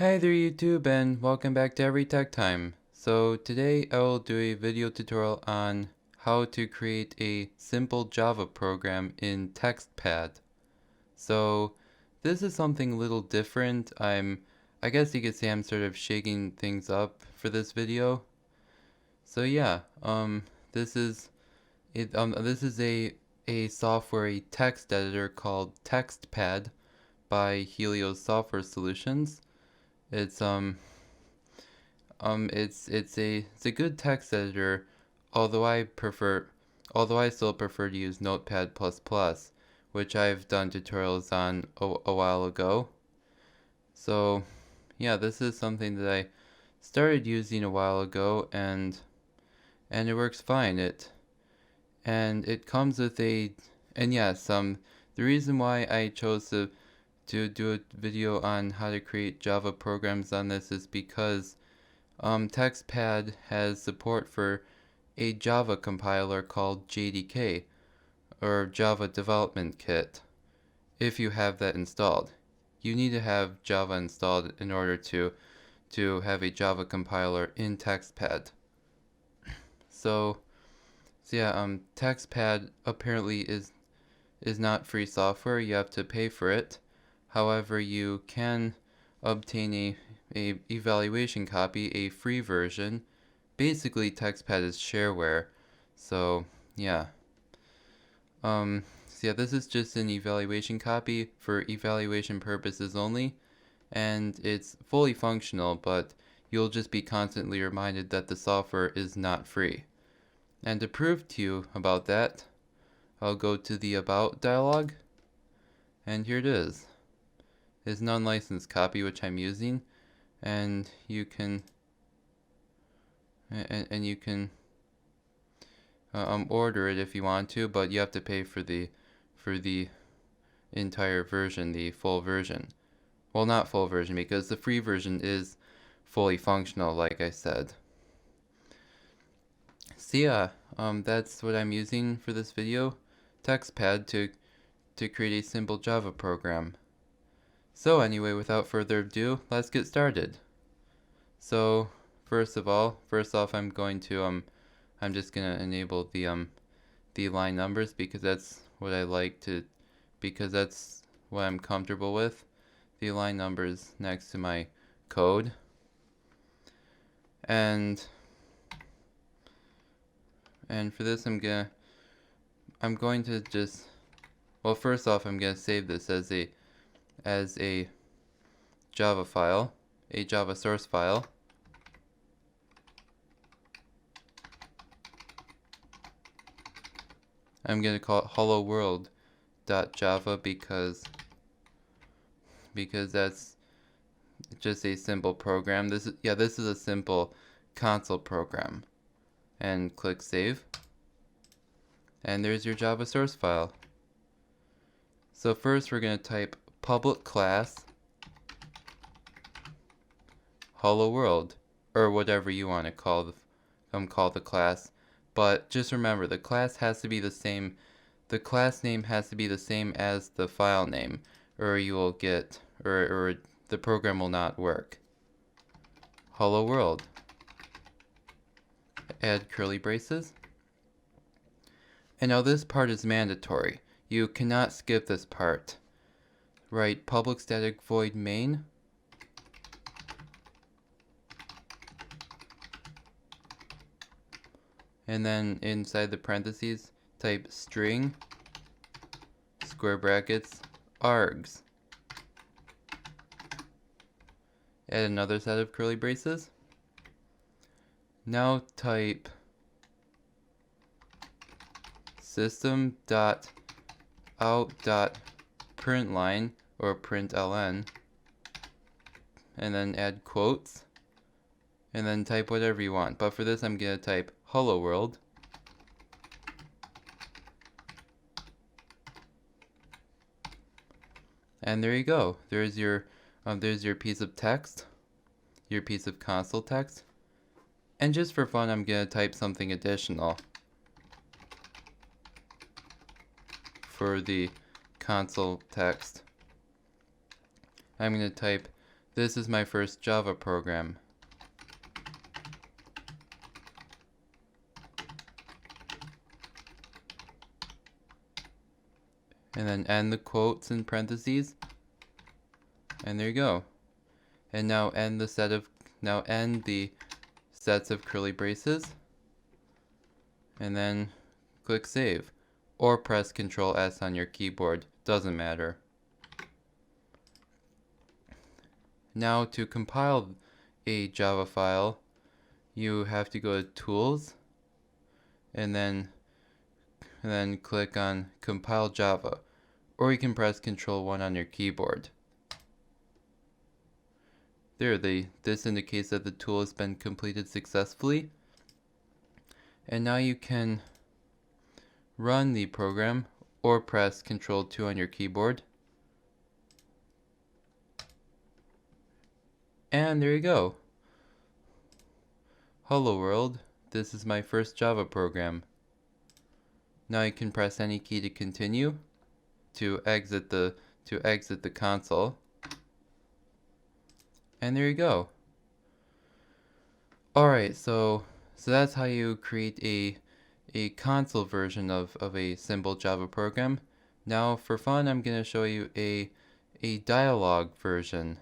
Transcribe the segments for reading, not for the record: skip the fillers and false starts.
Hi there YouTube and welcome back to Every Tech Time. So today I will do a video tutorial on how to create a simple Java program in TextPad. So this is something a little different. I guess you could say I'm sort of shaking things up for this video. So yeah, this is a software, a text editor called TextPad by Helios Software Solutions. It's a good text editor, although I still prefer to use Notepad++, which I've done tutorials on a while ago. So yeah, this is something that I started using a while ago, and it works fine. It comes with the reason why I chose to do a video on how to create Java programs on this is because TextPad has support for a Java compiler called JDK, or Java Development Kit, if you have that installed. You need to have Java installed in order to have a Java compiler in TextPad. So yeah, TextPad apparently is not free software. You have to pay for it. However, you can obtain a evaluation copy, a free version. Basically, TextPad is shareware. So yeah. This is just an evaluation copy for evaluation purposes only, and it's fully functional, but you'll just be constantly reminded that the software is not free. And to prove to you about that, I'll go to the About dialog, and here it is. It's an unlicensed copy which I'm using, and you can order it if you want to, but you have to pay for the entire version, the full version. Well, not full version, because the free version is fully functional, like I said. So yeah, that's what I'm using for this video, TextPad, to create a simple Java program. So anyway, without further ado, let's get started. So first off, I'm just gonna enable the line numbers because that's what that's what I'm comfortable with. The line numbers next to my code. And for this I'm going to just, well, first off, I'm gonna save this as a Java file, a Java source file. I'm gonna call it helloworld.java because that's just a simple program. This is a simple console program. And click save. And there's your Java source file. So first we're gonna type public class hello world, or whatever you want to call the class. But just remember, the class has to be the same. The class name has to be the same as the file name, or you will get, or the program will not work. Hello world. Add curly braces. And now this part is mandatory. You cannot skip this part. Write public static void main. And then inside the parentheses, type string, square brackets, args. Add another set of curly braces. Now type system.out.println or println, and then add quotes, and then type whatever you want. But for this, I'm gonna type hello world. And there you go. There's your piece of text, your piece of console text. And just for fun, I'm gonna type something additional for the console text. I'm gonna type This is my first Java program. And then end the quotes in parentheses. And there you go. And now end the sets of curly braces. And then click save. Or press Ctrl S on your keyboard. Doesn't matter. Now to compile a Java file, you have to go to Tools and then click on Compile Java, or you can press Ctrl 1 on your keyboard. There, this indicates that the tool has been completed successfully. And now you can run the program or press Ctrl 2 on your keyboard. And there you go. Hello world, this is my first Java program. Now you can press any key to continue, to exit the console. And there you go. Alright, so that's how you create a console version of a simple Java program. Now for fun, I'm going to show you a dialogue version.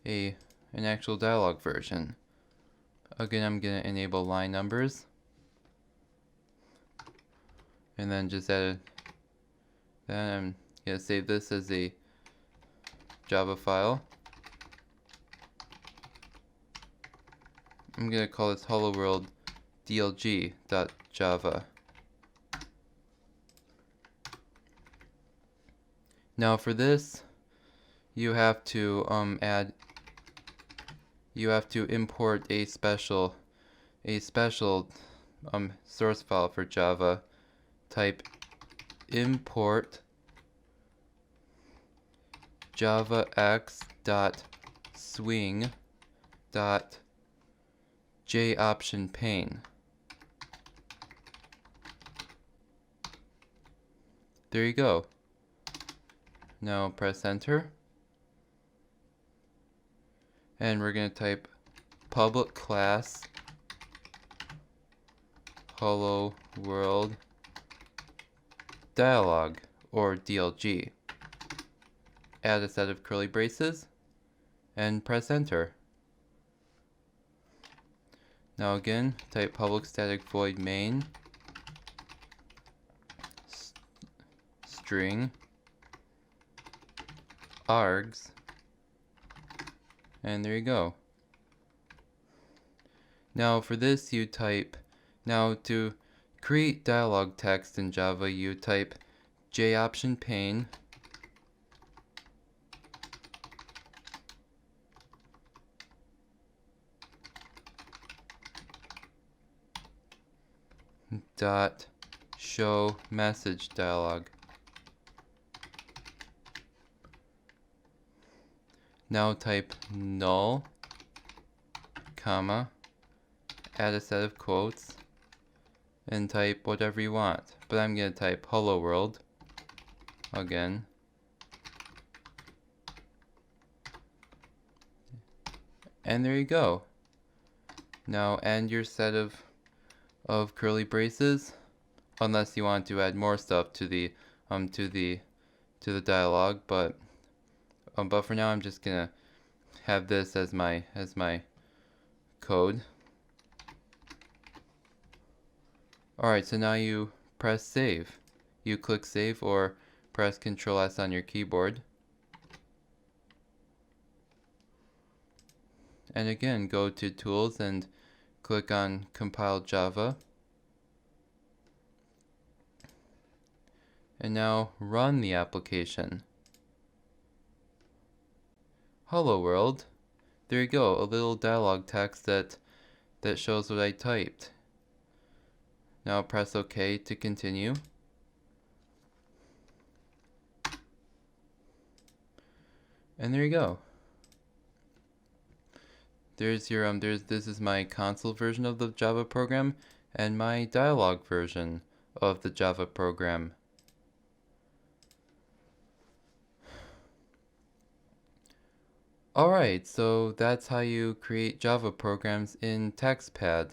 An actual dialogue version. Again, I'm going to enable line numbers. And then just then I'm going to save this as a Java file. I'm going to call this hello world dlg.java. Now for this, you have to import a special source file for Java. Type import javax.swing.jOptionPane. There you go. Now press enter. And we're going to type public class hello world dialog, or DLG. Add a set of curly braces and press enter. Now again, type public static void main string args, and there you go. Now for this you type, now to create dialog text in Java, you type jOptionPane dot show message dialog. Now type null, comma, add a set of quotes, and type whatever you want. But I'm going to type hello world again. And there you go. Now end your set of curly braces, unless you want to add more stuff to the dialogue, but for now I'm just gonna have this as my code. Alright, so now you press save. You click save or press Ctrl S on your keyboard. And again, go to Tools and click on Compile Java. And now run the application. Hello world. There you go, a little dialog text that shows what I typed. Now press OK to continue. And there you go. There's your this is my console version of the Java program and my dialog version of the Java program. Alright, so that's how you create Java programs in TextPad.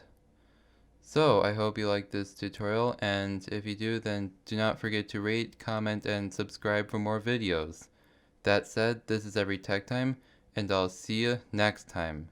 So I hope you liked this tutorial, and if you do, then do not forget to rate, comment, and subscribe for more videos. That said, this is Every Tech Time, and I'll see you next time.